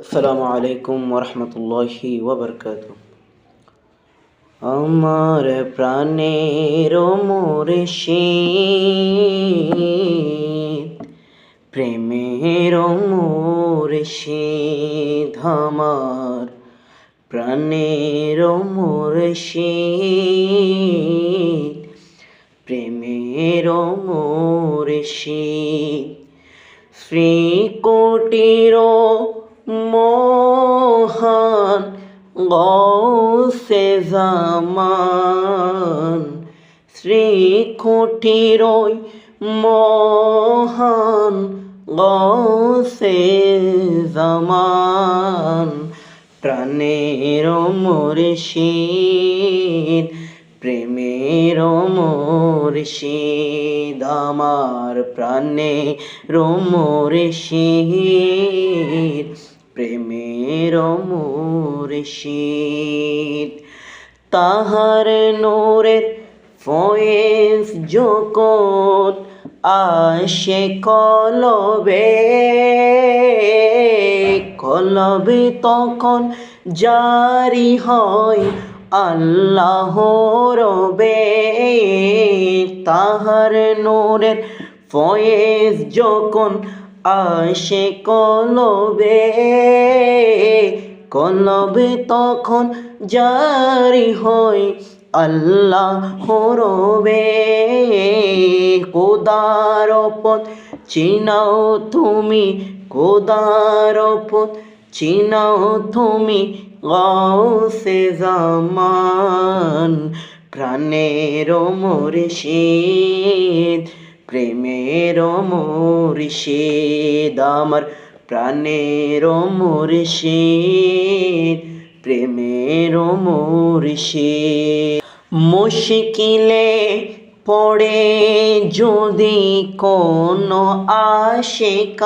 আসসালামু আলাইকুম ওরহমতুল্লাহি ওয়াবারকাতুহ। আমার প্রাণের মুর্শিদ, প্রেমের মুর্শিদ, আমার প্রাণের মুর্শিদ, প্রেমের মুর্শিদ, শ্রীকোটির মহান গৌসে জামান, শ্রীকোটির মহান গৌসে জামান, প্রাণের মুর্শিদ, প্রেমের মুর্শিদ, আমার প্রাণের মুর্শিদ, প্রেমের মুর্শিদ। তাহার নূরের ফয়েজ যখন আসে কলবে, কলবে তখন জারি হয় আল্লাহর রবে। তাহার নূরের ফয়েজ যখন আসে কলবে, কলবে তখন জারি হয় আল্লাহর রবে। খোদার পথ চিনাও তুমি, খোদার পথ চিনাও তুমি, গৌসে জামান, প্রাণের মুর্শিদ, প্রেমের মুর্শিদ, আমার প্রাণের মুর্শিদ, প্রেমের মুর্শিদ। মুশকিলে পড়ে যদি কোনো আশিকান,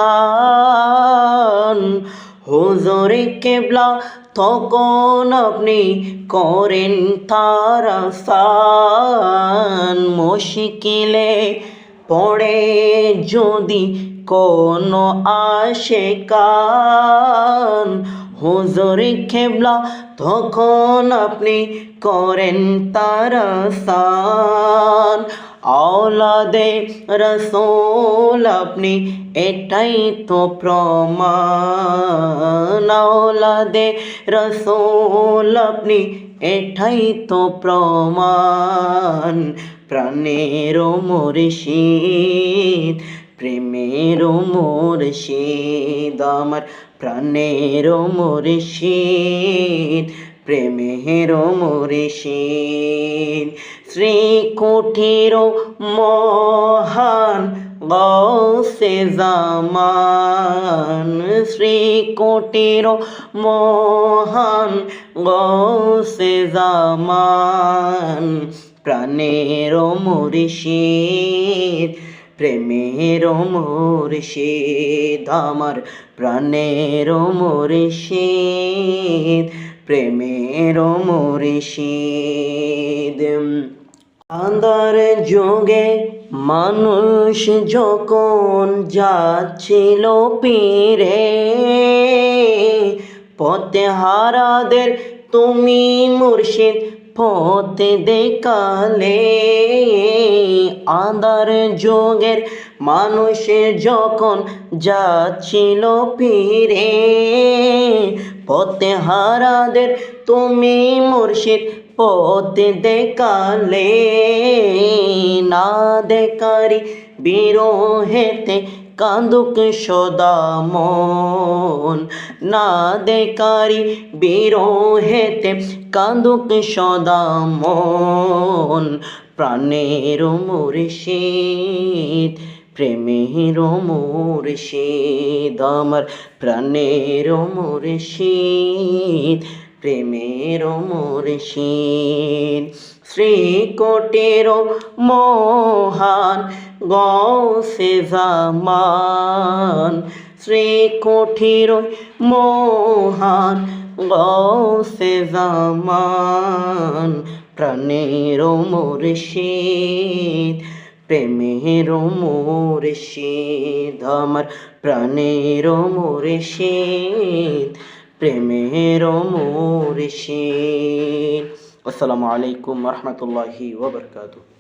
হুজুরে কেবলা তখন আপনি করেন তার আসান। মুশকিলে পড়ে যদি কোনো আশিকান, হুজুরে কেবলা তখন আপনি করেন তার আসান। আওলাদে রসূল আপনি এটাই তো প্রমাণ, আওলাদে রসূল আপনি এটাই তো প্রমাণ, প্রাণের মুর্শিদ, প্রেমের মুর্শিদ, আমার প্রাণের মুর্শিদ, প্রেমের মুর্শিদ। শ্রীকোটির মহান গৌসে জামান, শ্রীকোটির মহান গৌসে জামান, প্রাণের মুর্শিদ, প্রেমের মুর্শিদ, আমার প্রাণের মুর্শিদ, প্রেমের মুর্শিদ। আন্ধার যুগে মানুষ যখন যাচ্ছিল পীরে, পথে হারাদের তুমি মুর্শিদ পথ দেখালে। আন্ধার যুগের মানুষ যখন যাচ্ছিল পীরে, পথে হারাদের তুমি মুর্শিদ পথ দেখালে। না দেখারি বিরহেতে কান্দুক সদা মন, না দেখারি বিরহেতে কান্দুক সদা মন, প্রাণের মুর্শিদ, প্রেমের মুর্শিদ, আমার প্রাণের মুর্শিদ, প্রেমের মুর্শিদ। শ্রীকোটির মহান গৌসে জামান, শ্রীকোটির মহান গৌসে জামান, প্রাণের মুর্শিদ, প্রেমের মুর্শিদ, আমার প্রাণের মুর্শিদ, প্রেমের মুর্শিদ। আসসালামু আলাইকুম ওয়া রাহমাতুল্লাহি ওয়া বারাকাতুহু।